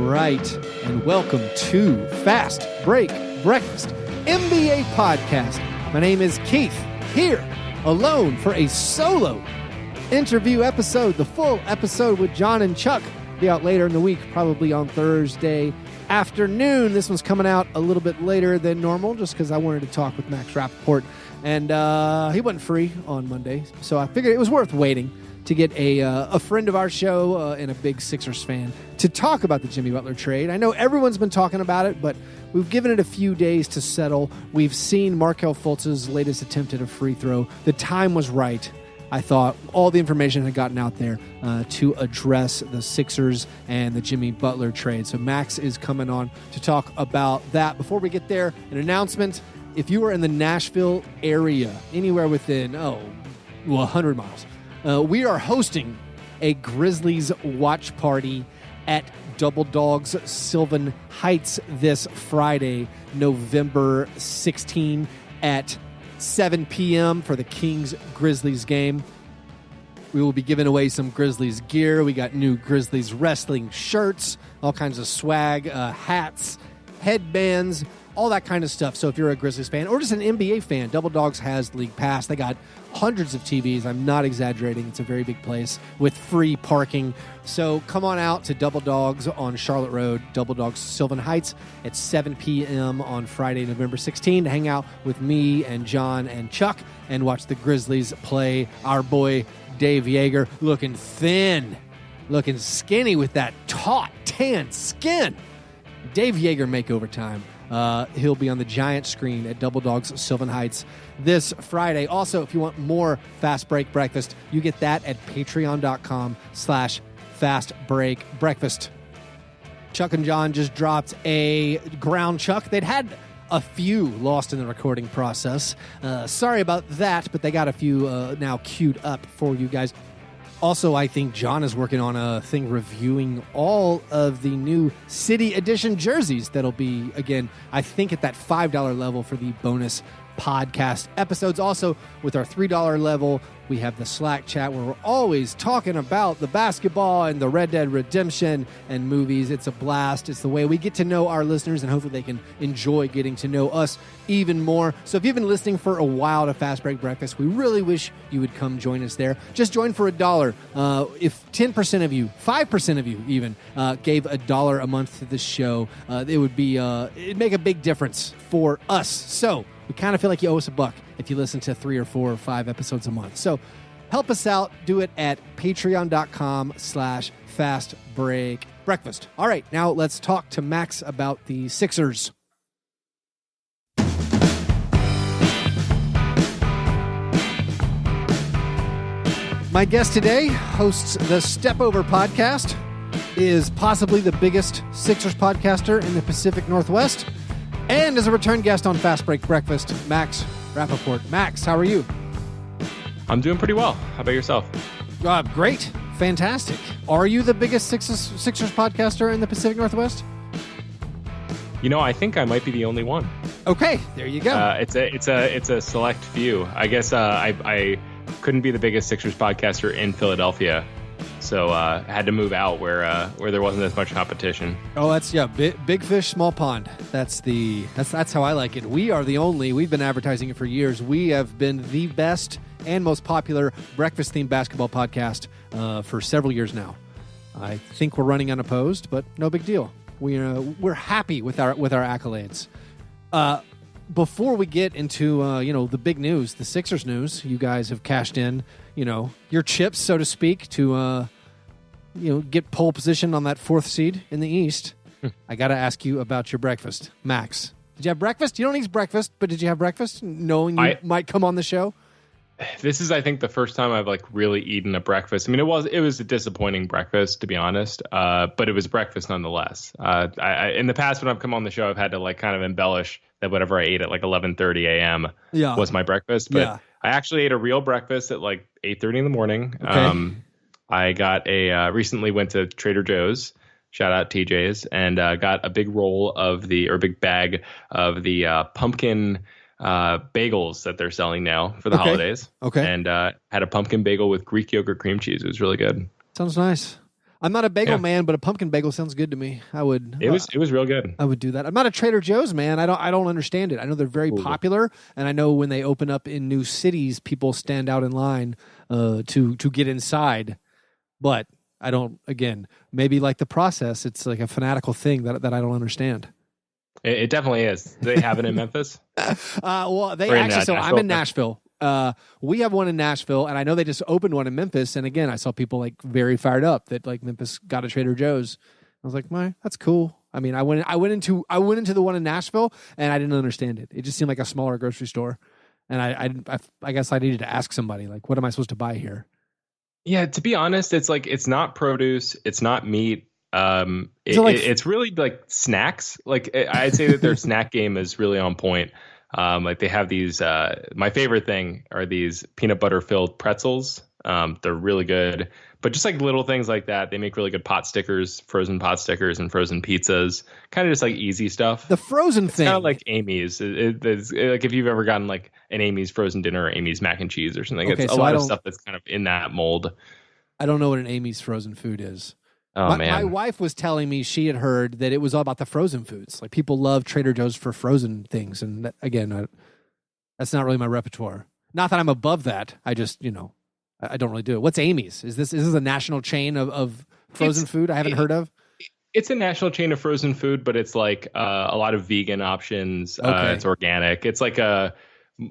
right, and welcome to Fast Break Breakfast, NBA podcast. My name is Keith, here alone for a solo interview episode. The full episode with John and Chuck will be out later in the week, probably on Thursday afternoon. This one's coming out a little bit later than normal just because I wanted to talk with Max Rappaport, and he wasn't free on Monday, so I figured it was worth waiting to get a friend of our show and a big Sixers fan to talk about the Jimmy Butler trade. I know everyone's been talking about it, but we've given it a few days to settle. We've seen Markelle Fultz's latest attempt at a free throw. The time was right. I thought all the information had gotten out there to address the Sixers and the Jimmy Butler trade. So Max is coming on to talk about that. Before we get there, an announcement. If you are in the Nashville area, anywhere within, 100 miles, we are hosting a Grizzlies watch party at Double Dogs Sylvan Heights this Friday, November 16 at 7 p.m. for the Kings-Grizzlies game. We will be giving away some Grizzlies gear. We got new Grizzlies wrestling shirts, all kinds of swag, hats, headbands, all that kind of stuff. So if you're a Grizzlies fan or just an NBA fan, Double Dogs has League Pass. They got hundreds of TVs. I'm not exaggerating. It's a very big place with free parking. So come on out to Double Dogs on Charlotte Road, Double Dogs Sylvan Heights at 7 p.m. on Friday, November 16 to hang out with me and John and Chuck and watch the Grizzlies play. Our boy Dave Yeager looking thin, looking skinny with that taut, tan skin. Dave Yeager makeover time. He'll be on the giant screen at Double Dogs Sylvan Heights this Friday. Also, if you want more Fast Break Breakfast, you get that at patreon.com/fastbreakbreakfast. Chuck and John just dropped a ground chuck. They'd had a few lost in the recording process. Sorry about that, but they got a few now queued up for you guys. Also, I think John is working on a thing reviewing all of the new City Edition jerseys that'll be, again, I think at that $5 level for the bonus podcast episodes. Also, with our $3 level, we have the Slack chat where we're always talking about the basketball and the Red Dead Redemption and movies. It's a blast. It's the way we get to know our listeners, and hopefully they can enjoy getting to know us even more. So if you've been listening for a while to Fast Break Breakfast, we really wish you would come join us there. Just join for $1. If 10% of you, 5% of you even, gave $1 a month to this show, it would be it'd make a big difference for us. So we kind of feel like you owe us $1 if you listen to 3 or 4 or 5 episodes a month. So help us out. Do it at patreon.com/fastbreakbreakfast. All right, now let's talk to Max about the Sixers. My guest today hosts the Stepover podcast, is possibly the biggest Sixers podcaster in the Pacific Northwest, and is a return guest on Fast Break Breakfast, Max Rappaport. Max, how are you? I'm doing pretty well. How about yourself? Great. Fantastic. Are you the biggest Sixers podcaster in the Pacific Northwest? You know, I think I might be the only one. Okay, there you go. It's a select few. I guess I couldn't be the biggest Sixers podcaster in Philadelphia, so I had to move out where there wasn't as much competition. Oh, that's big fish, small pond. That's how I like it. We are the only. We've been advertising it for years. We have been the best and most popular breakfast-themed basketball podcast for several years now. I think we're running unopposed, but no big deal. We're happy with our accolades. Before we get into the big news, the Sixers news, you guys have cashed in, your chips, so to speak, to get pole position on that 4th seed in the East. I got to ask you about your breakfast, Max. Did you have breakfast? You don't eat breakfast, but did you have breakfast, knowing you might come on the show? This is, I think, the first time I've really eaten a breakfast. I mean, it was a disappointing breakfast, to be honest, but it was breakfast nonetheless. I in the past, when I've come on the show, I've had to kind of embellish that whatever I ate at 11:30 a.m. was my breakfast. But I actually ate a real breakfast at 8:30 in the morning. Okay. I got recently went to Trader Joe's. Shout out TJ's, and got a big big bag of the pumpkin bagels that they're selling now for the holidays. Okay. And had a pumpkin bagel with Greek yogurt cream cheese. It was really good. Sounds nice. I'm not a bagel man, but a pumpkin bagel sounds good to me. I would. It was real good. I would do that. I'm not a Trader Joe's man. I don't understand it. I know they're very popular, and I know when they open up in new cities, people stand out in line to get inside. But I don't. Again, maybe like the process, it's like a fanatical thing that I don't understand. It definitely is. Do they have it in Memphis? Well, they actually. So I'm in Nashville. We have one in Nashville, and I know they just opened one in Memphis. And again, I saw people like very fired up that like Memphis got a Trader Joe's. I was like, that's cool. I mean, I went into the one in Nashville, and I didn't understand it. It just seemed like a smaller grocery store, and I guess I needed to ask somebody like, what am I supposed to buy here? Yeah, to be honest, it's like it's not produce, it's not meat. It's really like snacks. Like I'd say that their snack game is really on point. Like they have these, my favorite thing are these peanut butter filled pretzels. They're really good, but just like little things like that, they make really good frozen pot stickers and frozen pizzas, kind of just like easy stuff. The frozen thing. Kind of like Amy's. It's like if you've ever gotten like an Amy's frozen dinner or Amy's mac and cheese or something, it's a lot of stuff that's kind of in that mold. I don't know what an Amy's frozen food is. Oh, my wife was telling me she had heard that it was all about the frozen foods. Like people love Trader Joe's for frozen things. And that, again, that's not really my repertoire. Not that I'm above that. I just, I don't really do it. What's Amy's? Is this a national chain of frozen food I haven't heard of? It's a national chain of frozen food, but it's like a lot of vegan options. Okay. It's organic. It's like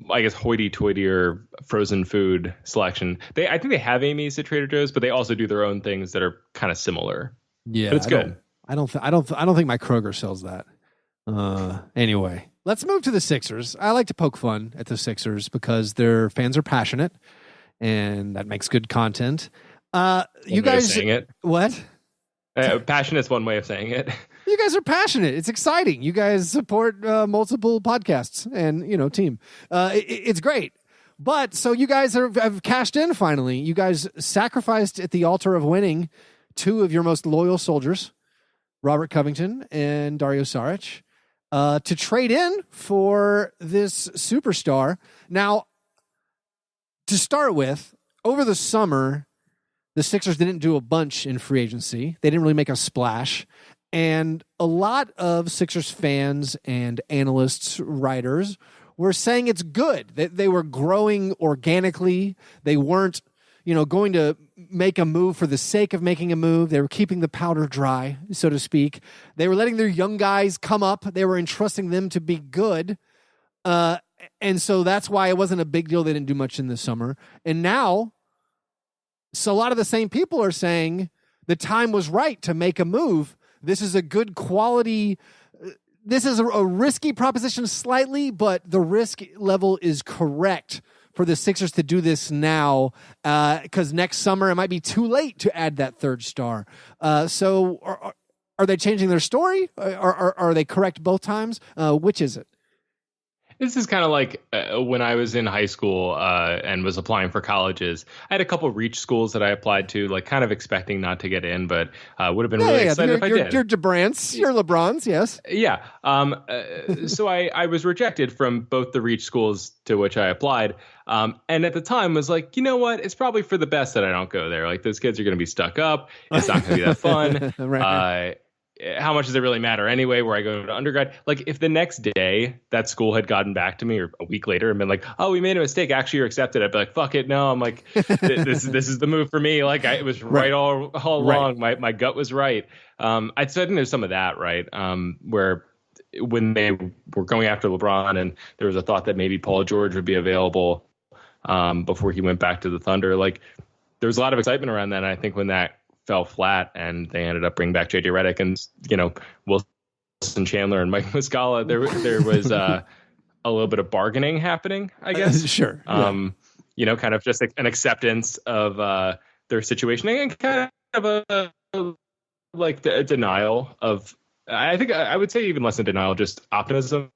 I guess hoity-toity frozen food selection. I think they have Amy's at Trader Joe's, but they also do their own things that are kind of similar. Yeah, but it's good. I don't think my Kroger sells that. Anyway, let's move to the Sixers. I like to poke fun at the Sixers because their fans are passionate, and that makes good content. You guys saying it. What? Passionate is one way of saying it. You guys are passionate. It's exciting. You guys support multiple podcasts and, team. It's great. But so you guys have cashed in finally. You guys sacrificed at the altar of winning two of your most loyal soldiers, Robert Covington and Dario Saric, to trade in for this superstar. Now, to start with, over the summer, the Sixers didn't do a bunch in free agency. They didn't really make a splash. And a lot of Sixers fans and analysts, writers, were saying it's good. That they were growing organically. They weren't, going to make a move for the sake of making a move. They were keeping the powder dry, so to speak. They were letting their young guys come up. They were entrusting them to be good. And so that's why it wasn't a big deal. They didn't do much in the summer. And now, so a lot of the same people are saying the time was right to make a move. This is a good quality. This is a risky proposition slightly, but the risk level is correct for the Sixers to do this now because next summer it might be too late to add that third star. So are they changing their story? Are they correct both times? Which is it? This is kind of like when I was in high school and was applying for colleges. I had a couple reach schools that I applied to, like kind of expecting not to get in, but would have been really excited if I did. You're DeBrants, you're LeBrons, yes. Yeah. So I was rejected from both the reach schools to which I applied. And at the time was like, you know what? It's probably for the best that I don't go there. Like those kids are going to be stuck up. It's not going to be that fun. Right. How much does it really matter anyway where I go to undergrad? Like if the next day that school had gotten back to me or a week later and been like, oh, we made a mistake. Actually, you're accepted. I'd be like, fuck it. No, I'm like, this is the move for me. Like it was right all along. My gut was right. I think there's some of that, right? Where when they were going after LeBron and there was a thought that maybe Paul George would be available before he went back to the Thunder. Like there was a lot of excitement around that. And I think when that fell flat and they ended up bringing back JJ Redick and, Wilson Chandler and Mike Muscala, there was a little bit of bargaining happening, I guess. Sure. Kind of just an acceptance of their situation and kind of a denial of, I think I would say even less than denial, just optimism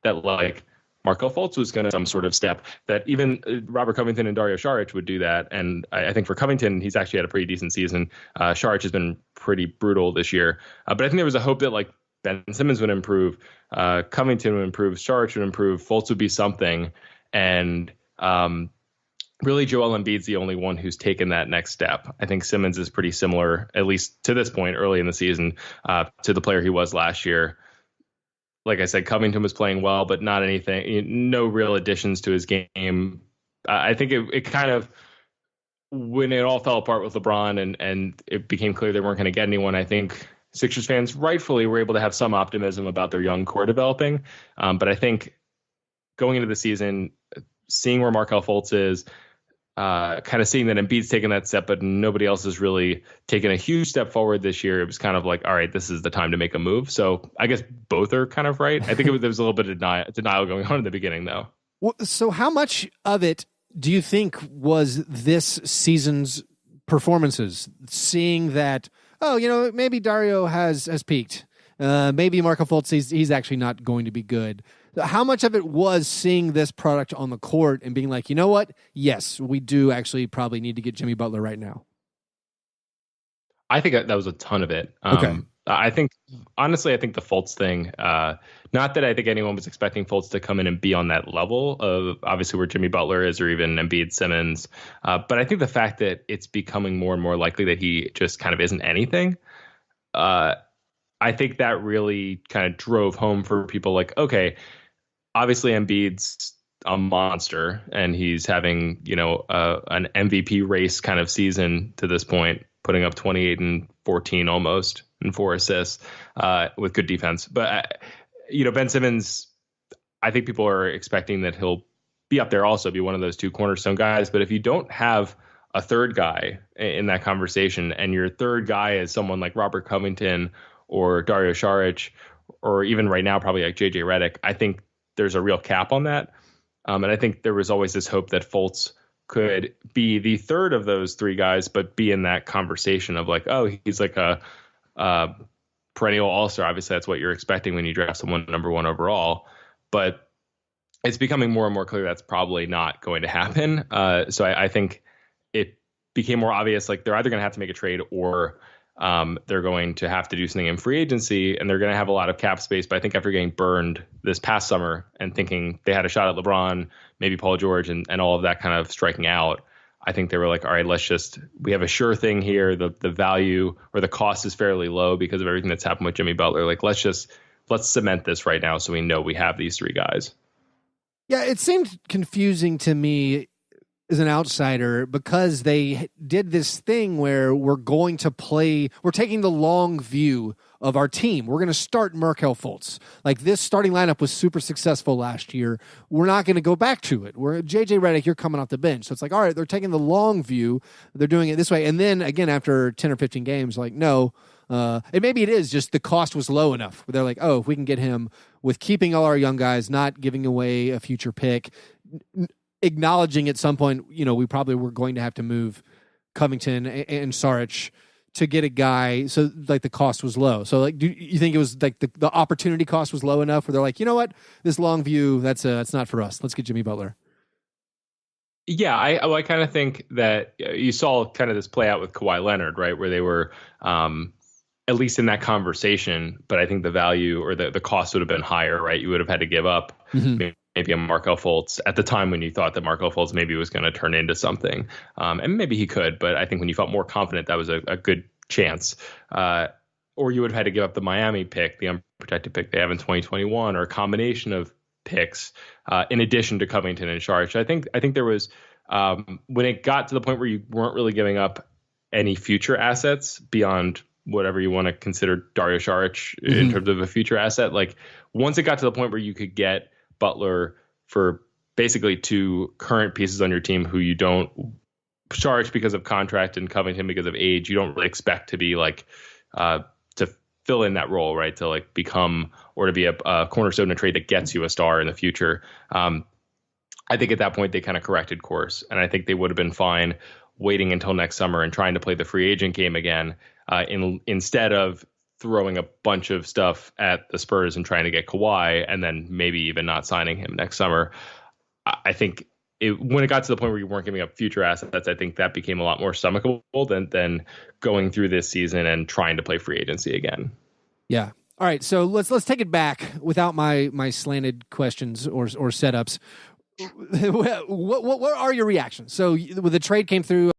that like Markelle Fultz was going to some sort of step that even Robert Covington and Dario Saric would do that. And I think for Covington, he's actually had a pretty decent season. Saric has been pretty brutal this year. But I think there was a hope that like Ben Simmons would improve, Covington would improve, Saric would improve, Fultz would be something. And really Joel Embiid's the only one who's taken that next step. I think Simmons is pretty similar, at least to this point early in the season, to the player he was last year. Like I said, Covington was playing well, but not anything, no real additions to his game. I think it kind of, when it all fell apart with LeBron and it became clear they weren't going to get anyone, I think Sixers fans rightfully were able to have some optimism about their young core developing. But I think going into the season, seeing where Markelle Fultz is, kind of seeing that Embiid's taken that step, but nobody else has really taken a huge step forward this year. It was kind of like, all right, this is the time to make a move. So I guess both are kind of right. I think there was a little bit of denial going on in the beginning, though. Well, so how much of it do you think was this season's performances? Seeing that, maybe Dario has peaked. Maybe Markelle Fultz, he's actually not going to be good. How much of it was seeing this product on the court and being like, you know what? Yes, we do actually probably need to get Jimmy Butler right now. I think that was a ton of it. Okay. I think the Fultz thing, not that I think anyone was expecting Fultz to come in and be on that level of obviously where Jimmy Butler is or even Embiid, Simmons. But I think the fact that it's becoming more and more likely that he just kind of isn't anything, I think that really kind of drove home for people like, okay, obviously Embiid's a monster and he's having, an MVP race kind of season to this point, putting up 28 and 14 almost and 4 assists with good defense. But, Ben Simmons, I think people are expecting that he'll be up there also, be one of those two cornerstone guys. But if you don't have a third guy in that conversation and your third guy is someone like Robert Covington or Dario Saric, or even right now probably like JJ Redick, I think there's a real cap on that. And I think there was always this hope that Fultz could be the third of those three guys, but be in that conversation of like, oh, he's like a perennial all-star. Obviously, that's what you're expecting when you draft someone number one overall. But it's becoming more and more clear that's probably not going to happen. So I think it became more obvious, like they're either going to have to make a trade or they're going to have to do something in free agency, and they're going to have a lot of cap space. But I think after getting burned this past summer and thinking they had a shot at LeBron, maybe Paul George, and all of that kind of striking out, I think they were like, all right, we have a sure thing here. The value or the cost is fairly low because of everything that's happened with Jimmy Butler. Like, let's cement this right now so we know we have these three guys. Yeah, it seemed confusing to me as an outsider because they did this thing where we're taking the long view of our team. We're going to start Markelle Fultz. Like, this starting lineup was super successful last year. We're not going to go back to it. We're JJ Redick, you're coming off the bench. So it's like, all right, they're taking the long view. They're doing it this way. And then again, after 10 or 15 games, like, no, and maybe it is just the cost was low enough where they're like, oh, if we can get him with keeping all our young guys, not giving away a future pick, acknowledging at some point, we probably were going to have to move Covington and Saric to get a guy. So like the cost was low. So like, do you think it was like the opportunity cost was low enough where they're like, you know what, this long view, that's not for us. Let's get Jimmy Butler. Yeah, I kind of think that you saw kind of this play out with Kawhi Leonard, right, where they were at least in that conversation, but I think the value or the cost would have been higher, right? You would have had to give up maybe a Markelle Fultz at the time when you thought that Markelle Fultz maybe was going to turn into something. And maybe he could, but I think when you felt more confident, that was a good chance. Or you would have had to give up the Miami pick, the unprotected pick they have in 2021, or a combination of picks in addition to Covington and Saric. I think there was, when it got to the point where you weren't really giving up any future assets beyond whatever you want to consider Dario Saric in terms of a future asset. Like, once it got to the point where you could get Butler for basically two current pieces on your team who you don't, Saric because of contract and Covington because of age, you don't really expect to be like to fill in that role, right? To like become or to be a cornerstone in a trade that gets you a star in the future. I think at that point they kind of corrected course, and I think they would have been fine waiting until next summer and trying to play the free agent game again, instead of throwing a bunch of stuff at the Spurs and trying to get Kawhi and then maybe even not signing him next summer. I think when it got to the point where you weren't giving up future assets, I think that became a lot more stomachable than going through this season and trying to play free agency again. Yeah. All right. So let's take it back without my slanted questions or setups. what are your reactions? So when the trade came through,